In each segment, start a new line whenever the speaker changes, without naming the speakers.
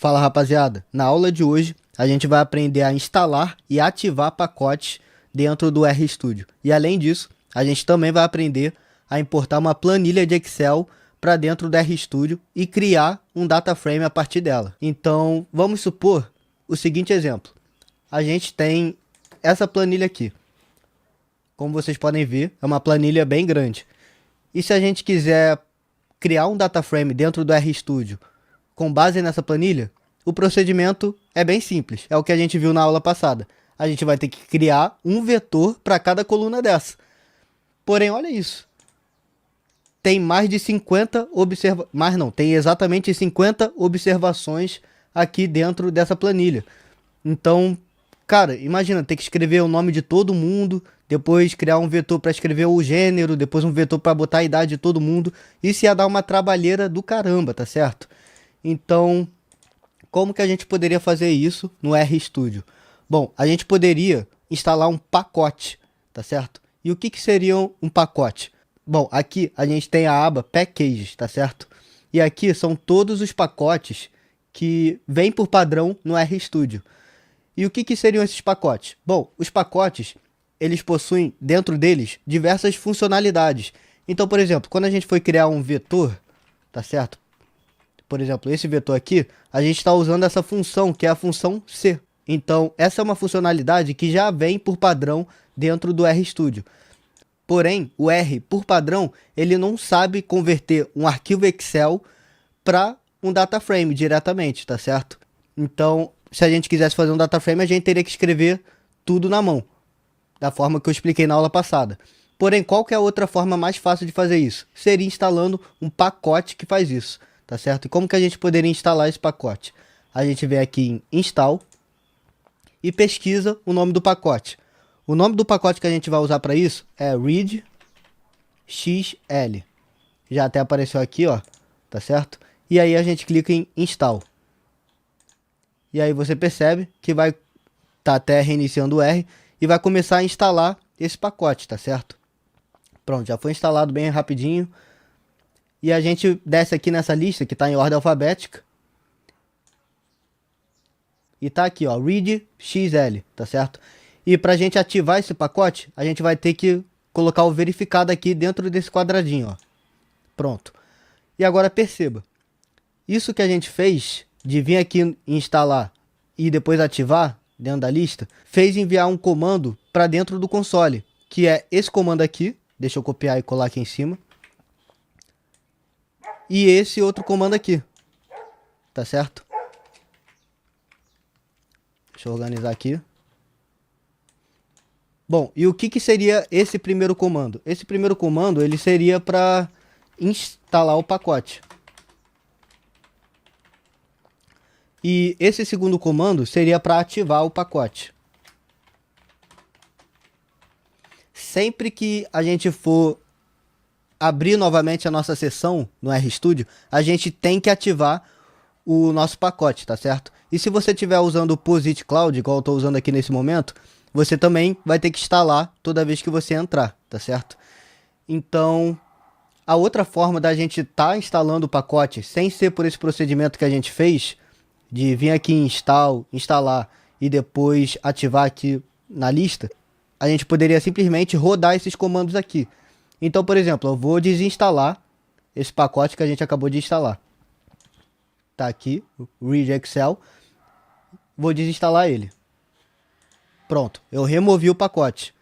Fala rapaziada, na aula de hoje a gente vai aprender a instalar e ativar pacotes dentro do RStudio. E além disso, a gente também vai aprender a importar uma planilha de Excel para dentro do RStudio e criar um data frame a partir dela. Então vamos supor o seguinte exemplo. A gente tem essa planilha aqui. Como vocês podem ver, é uma planilha bem grande. E se a gente quiser criar um data frame dentro do RStudio com base nessa planilha, o procedimento é bem simples. É o que a gente viu na aula passada. A gente vai ter que criar um vetor para cada coluna dessa. Porém, olha isso. Tem mais de 50 tem exatamente 50 observações aqui dentro dessa planilha. Então, cara, imagina, ter que escrever o nome de todo mundo, depois criar um vetor para escrever o gênero, depois um vetor para botar a idade de todo mundo. Isso ia dar uma trabalheira do caramba, tá certo? Então, como que a gente poderia fazer isso no RStudio? Bom, a gente poderia instalar um pacote, tá certo? E o que seria um pacote? Bom, aqui a gente tem a aba Packages, tá certo? E aqui são todos os pacotes que vêm por padrão no RStudio. E o que seriam esses pacotes? Bom, os pacotes, eles possuem dentro deles diversas funcionalidades. Então, por exemplo, quando a gente for criar um vetor, tá certo? Por exemplo, esse vetor aqui, a gente está usando essa função, que é a função C. Então, essa é uma funcionalidade que já vem por padrão dentro do RStudio. Porém, o R, por padrão, ele não sabe converter um arquivo Excel para um data frame diretamente, tá certo? Então, se a gente quisesse fazer um data frame, a gente teria que escrever tudo na mão, da forma que eu expliquei na aula passada. Porém, qual que é a outra forma mais fácil de fazer isso? Seria instalando um pacote que faz isso. Tá certo? E como que a gente poderia instalar esse pacote? A gente vem aqui em Install e pesquisa o nome do pacote. O nome do pacote que a gente vai usar para isso é readxl. Já até apareceu aqui, ó, tá certo? E aí a gente clica em Install. E aí você percebe que vai tá até reiniciando o R e vai começar a instalar esse pacote, tá certo? Pronto, já foi instalado bem rapidinho. E a gente desce aqui nessa lista que está em ordem alfabética. E tá aqui, ó, readxl, tá certo? E para a gente ativar esse pacote, a gente vai ter que colocar o verificado aqui dentro desse quadradinho, ó. Pronto. E agora perceba, isso que a gente fez de vir aqui instalar e depois ativar dentro da lista, fez enviar um comando para dentro do console, que é esse comando aqui. Deixa eu copiar e colar aqui em cima. E esse outro comando aqui, tá certo? Deixa eu organizar aqui. Bom, e o que seria esse primeiro comando? Esse primeiro comando, ele seria para instalar o pacote. E esse segundo comando seria para ativar o pacote. Sempre que a gente for abrir novamente a nossa sessão no RStudio, a gente tem que ativar o nosso pacote, tá certo? E se você estiver usando o POSIT Cloud, igual eu estou usando aqui nesse momento, você também vai ter que instalar toda vez que você entrar, tá certo? Então, a outra forma da gente estar instalando o pacote, sem ser por esse procedimento que a gente fez, de vir aqui em Install, instalar e depois ativar aqui na lista, a gente poderia simplesmente rodar esses comandos aqui. Então, por exemplo, eu vou desinstalar esse pacote que a gente acabou de instalar. Tá aqui, o readxl. Vou desinstalar ele. Pronto, eu removi o pacote.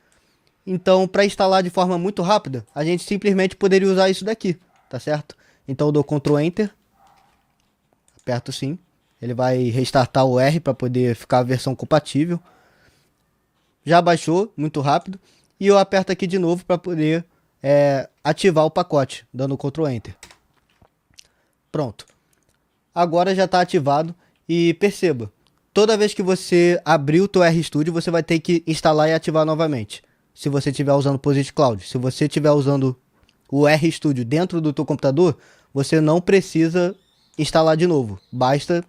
Então, para instalar de forma muito rápida, a gente simplesmente poderia usar isso daqui, tá certo? Então, eu dou Ctrl Enter. Aperto sim. Ele vai restartar o R para poder ficar a versão compatível. Já baixou, muito rápido. E eu aperto aqui de novo para poder ativar o pacote, dando Ctrl Enter. Pronto. Agora já está ativado e perceba, toda vez que você abrir o teu RStudio, você vai ter que instalar e ativar novamente. Se você estiver usando o POSIT Cloud. Se você estiver usando o RStudio dentro do teu computador, você não precisa instalar de novo. Basta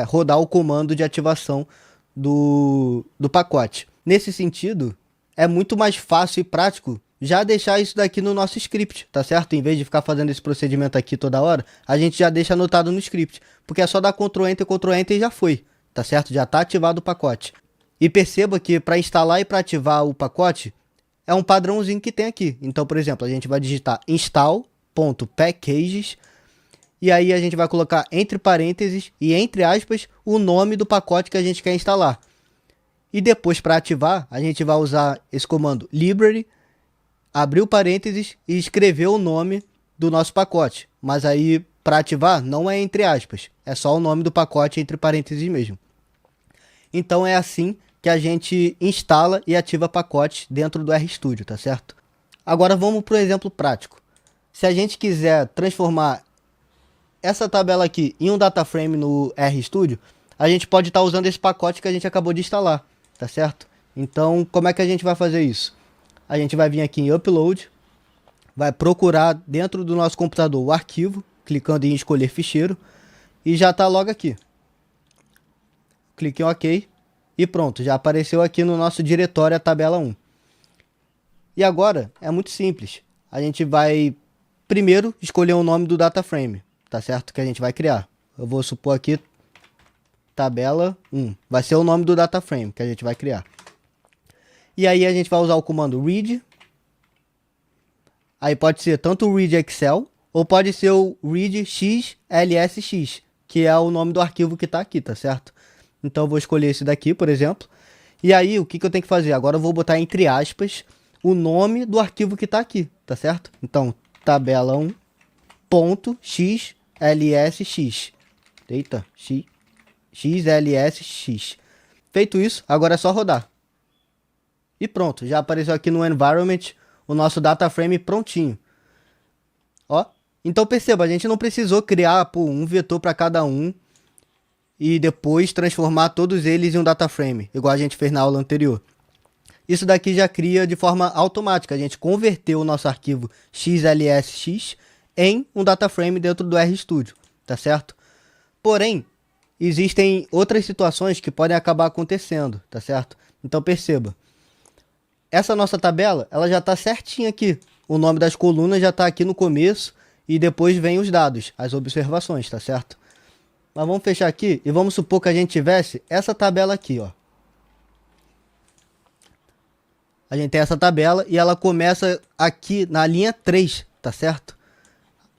rodar o comando de ativação do pacote. Nesse sentido, é muito mais fácil e prático já deixar isso daqui no nosso script, tá certo? Em vez de ficar fazendo esse procedimento aqui toda hora, a gente já deixa anotado no script, porque é só dar Ctrl Enter e já foi, tá certo? Já está ativado o pacote. E perceba que para instalar e para ativar o pacote, é um padrãozinho que tem aqui. Então, por exemplo, a gente vai digitar install.packages e aí a gente vai colocar entre parênteses e entre aspas o nome do pacote que a gente quer instalar. E depois, para ativar, a gente vai usar esse comando library, abrir o parênteses e escrever o nome do nosso pacote. Mas aí, para ativar, não é entre aspas, é só o nome do pacote entre parênteses mesmo. Então é assim que a gente instala e ativa pacotes dentro do RStudio, tá certo? Agora vamos para o exemplo prático. Se a gente quiser transformar essa tabela aqui em um data frame no RStudio, a gente pode estar usando esse pacote que a gente acabou de instalar, tá certo? Então, como é que a gente vai fazer isso? A gente vai vir aqui em Upload, vai procurar dentro do nosso computador o arquivo, clicando em escolher ficheiro, e já está logo aqui. Clique em OK e pronto, já apareceu aqui no nosso diretório a tabela 1. E agora é muito simples. A gente vai primeiro escolher o nome do data frame, tá certo? Que a gente vai criar. Eu vou supor aqui tabela 1. Vai ser o nome do data frame que a gente vai criar. E aí a gente vai usar o comando read. Aí pode ser tanto o read Excel ou pode ser o read xlsx, que é o nome do arquivo que está aqui, tá certo? Então eu vou escolher esse daqui, por exemplo. E aí o que eu tenho que fazer? Agora eu vou botar entre aspas o nome do arquivo que está aqui, tá certo? Então tabela 1.xlsx. Eita, xlsx. Feito isso, agora é só rodar. E pronto, já apareceu aqui no environment o nosso data frame prontinho. Ó, então perceba, a gente não precisou criar um vetor para cada um e depois transformar todos eles em um data frame, igual a gente fez na aula anterior. Isso daqui já cria de forma automática. A gente converteu o nosso arquivo xlsx em um data frame dentro do RStudio, tá certo? Porém, existem outras situações que podem acabar acontecendo, tá certo? Então perceba, essa nossa tabela, ela já está certinha aqui. O nome das colunas já está aqui no começo e depois vem os dados, as observações, tá certo? Mas vamos fechar aqui e vamos supor que a gente tivesse essa tabela aqui, ó. A gente tem essa tabela e ela começa aqui na linha 3, tá certo?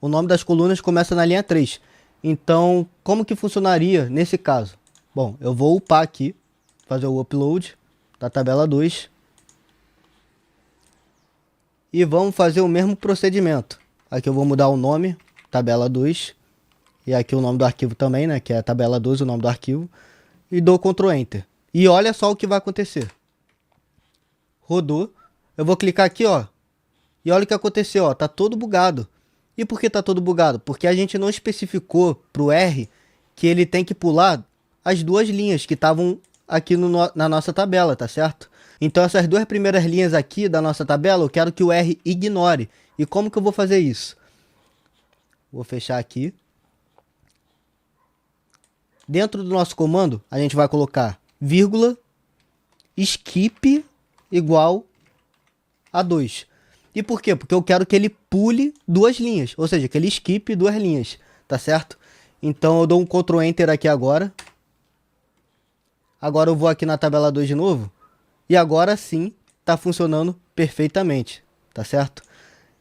O nome das colunas começa na linha 3. Então, como que funcionaria nesse caso? Bom, eu vou upar aqui, fazer o upload da tabela 2. E vamos fazer o mesmo procedimento. Aqui eu vou mudar o nome, tabela 2. E aqui o nome do arquivo também, né? Que é a tabela 2, o nome do arquivo. E dou Ctrl Enter. E olha só o que vai acontecer. Rodou. Eu vou clicar aqui, ó. E olha o que aconteceu, ó. Tá todo bugado. E por que tá todo bugado? Porque a gente não especificou pro R que ele tem que pular as duas linhas que estavam aqui na nossa tabela, tá certo? Então essas duas primeiras linhas aqui da nossa tabela, eu quero que o R ignore. E como que eu vou fazer isso? Vou fechar aqui. Dentro do nosso comando, a gente vai colocar vírgula, skip igual a 2. E por quê? Porque eu quero que ele pule duas linhas, ou seja, que ele skip duas linhas, tá certo? Então eu dou um Ctrl Enter aqui agora. Agora eu vou aqui na tabela 2 de novo. E agora sim está funcionando perfeitamente, tá certo?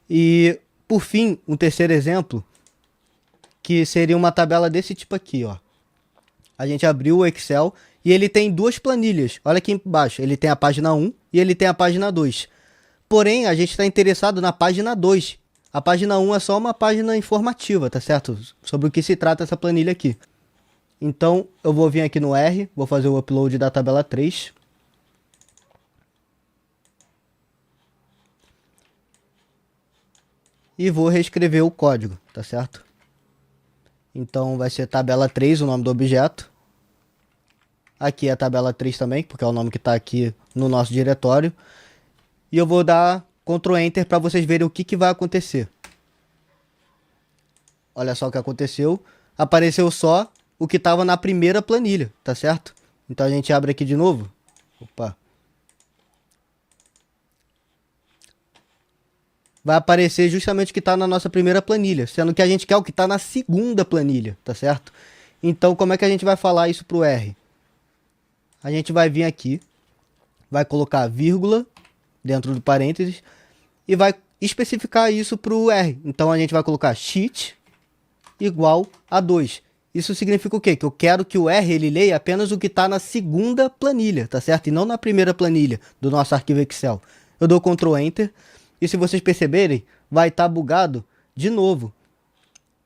E por fim, um terceiro exemplo, que seria uma tabela desse tipo aqui, ó. A gente abriu o Excel e ele tem duas planilhas. Olha aqui embaixo, ele tem a página 1 e ele tem a página 2. Porém, a gente está interessado na página 2. A página 1 é só uma página informativa, tá certo? Sobre o que se trata essa planilha aqui. Então, eu vou vir aqui no R, vou fazer o upload da tabela 3. E vou reescrever o código, tá certo? Então vai ser tabela 3, o nome do objeto. Aqui é a tabela 3 também, porque é o nome que está aqui no nosso diretório. E eu vou dar Ctrl Enter para vocês verem o que vai acontecer. Olha só o que aconteceu. Apareceu só o que estava na primeira planilha, tá certo? Então a gente abre aqui de novo. Opa. vai aparecer justamente o que está na nossa primeira planilha, sendo que a gente quer o que está na segunda planilha, tá certo? Então, como é que a gente vai falar isso para o R? A gente vai vir aqui, vai colocar vírgula dentro do parênteses e vai especificar isso para o R. Então, a gente vai colocar sheet igual a 2. Isso significa o quê? Que eu quero que o R ele leia apenas o que está na segunda planilha, tá certo? E não na primeira planilha do nosso arquivo Excel. Eu dou Ctrl Enter e se vocês perceberem, vai estar bugado de novo.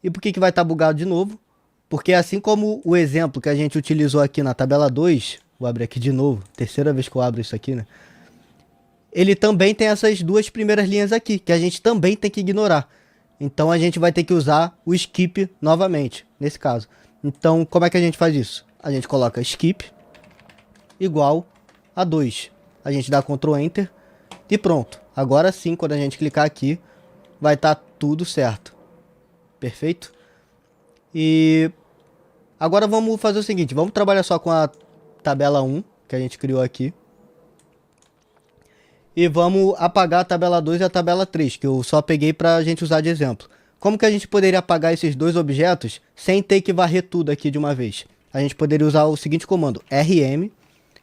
E por que vai estar bugado de novo? Porque assim como o exemplo que a gente utilizou aqui na tabela 2, vou abrir aqui de novo, terceira vez que eu abro isso aqui, né? Ele também tem essas duas primeiras linhas aqui, que a gente também tem que ignorar. Então a gente vai ter que usar o skip novamente, nesse caso. Então como é que a gente faz isso? A gente coloca skip igual a 2. A gente dá Ctrl Enter e pronto. Agora sim, quando a gente clicar aqui, vai estar tudo certo. Perfeito? E agora vamos fazer o seguinte, vamos trabalhar só com a tabela 1 que a gente criou aqui. E vamos apagar a tabela 2 e a tabela 3, que eu só peguei para a gente usar de exemplo. Como que a gente poderia apagar esses dois objetos sem ter que varrer tudo aqui de uma vez? A gente poderia usar o seguinte comando, rm,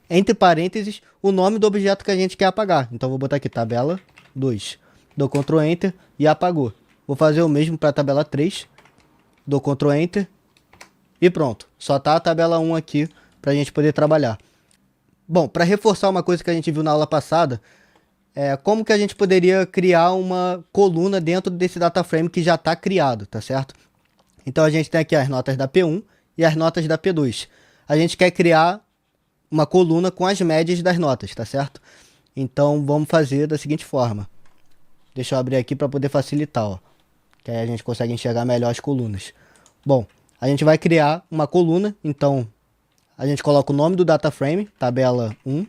entre parênteses, o nome do objeto que a gente quer apagar. Então vou botar aqui tabela 2. Dou Ctrl Enter e apagou. Vou fazer o mesmo para a tabela 3. Dou Ctrl Enter e pronto. Só tá a tabela 1 aqui para a gente poder trabalhar. Bom, para reforçar uma coisa que a gente viu na aula passada, como que a gente poderia criar uma coluna dentro desse data frame que já está criado, tá certo? Então a gente tem aqui as notas da P1 e as notas da P2. A gente quer criar uma coluna com as médias das notas, tá certo? Então vamos fazer da seguinte forma. Deixa eu abrir aqui para poder facilitar, ó. Que aí a gente consegue enxergar melhor as colunas. Bom, a gente vai criar uma coluna, então a gente coloca o nome do data frame, tabela 1,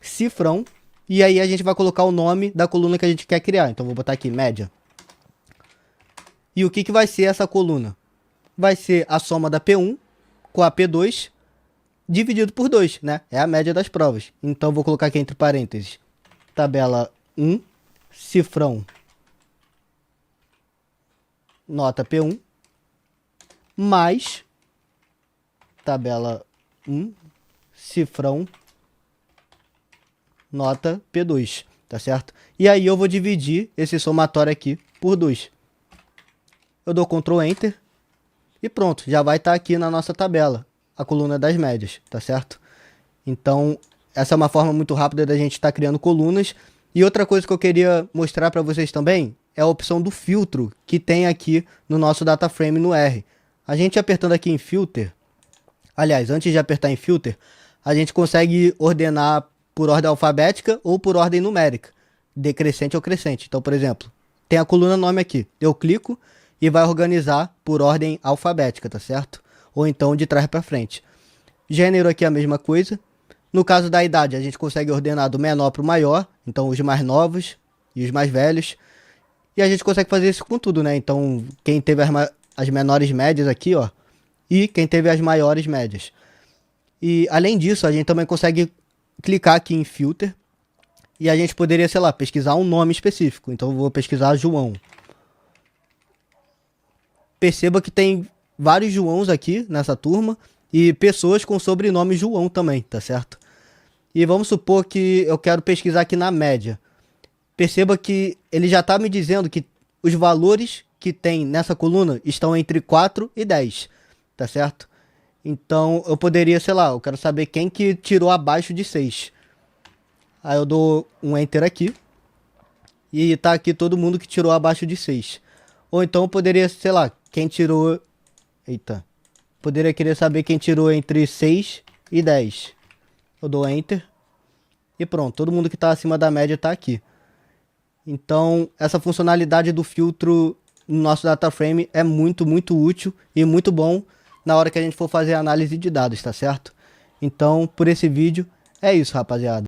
cifrão, e aí a gente vai colocar o nome da coluna que a gente quer criar. Então vou botar aqui média. E o que vai ser essa coluna? Vai ser a soma da P1 com a P2 dividido por 2, né? É a média das provas. Então vou colocar aqui entre parênteses tabela 1, cifrão, nota P1, mais tabela 1, cifrão, nota P2, tá certo? E aí eu vou dividir esse somatório aqui por 2. Eu dou Ctrl Enter e pronto, já vai estar aqui na nossa tabela, a coluna das médias, tá certo? Então, essa é uma forma muito rápida da gente estar criando colunas. E outra coisa que eu queria mostrar para vocês também é a opção do filtro que tem aqui no nosso data frame no R. A gente apertando aqui em Filter, aliás, antes de apertar em Filter, a gente consegue ordenar por ordem alfabética ou por ordem numérica, decrescente ou crescente. Então, por exemplo, tem a coluna nome aqui. Eu clico e vai organizar por ordem alfabética, tá certo? Ou então de trás para frente. Gênero aqui é a mesma coisa. No caso da idade, a gente consegue ordenar do menor para o maior, então os mais novos e os mais velhos. E a gente consegue fazer isso com tudo, né? Então, quem teve as menores médias aqui, ó, e quem teve as maiores médias. E além disso, a gente também consegue clicar aqui em Filter e a gente poderia, sei lá, pesquisar um nome específico. Então eu vou pesquisar João. Perceba que tem vários Joãos aqui nessa turma e pessoas com sobrenome João também, tá certo? E vamos supor que eu quero pesquisar aqui na média. Perceba que ele já está me dizendo que os valores que tem nessa coluna estão entre 4 e 10, tá certo? Então eu poderia, sei lá, eu quero saber quem que tirou abaixo de 6. Aí eu dou um Enter aqui. E tá aqui todo mundo que tirou abaixo de 6. Ou então eu poderia, sei lá, quem tirou... Eita. Poderia querer saber quem tirou entre 6 e 10. Eu dou Enter. E pronto, todo mundo que tá acima da média tá aqui. Então, essa funcionalidade do filtro no nosso data frame é muito, muito útil e muito bom na hora que a gente for fazer a análise de dados, tá certo? Então, por esse vídeo, é isso, rapaziada.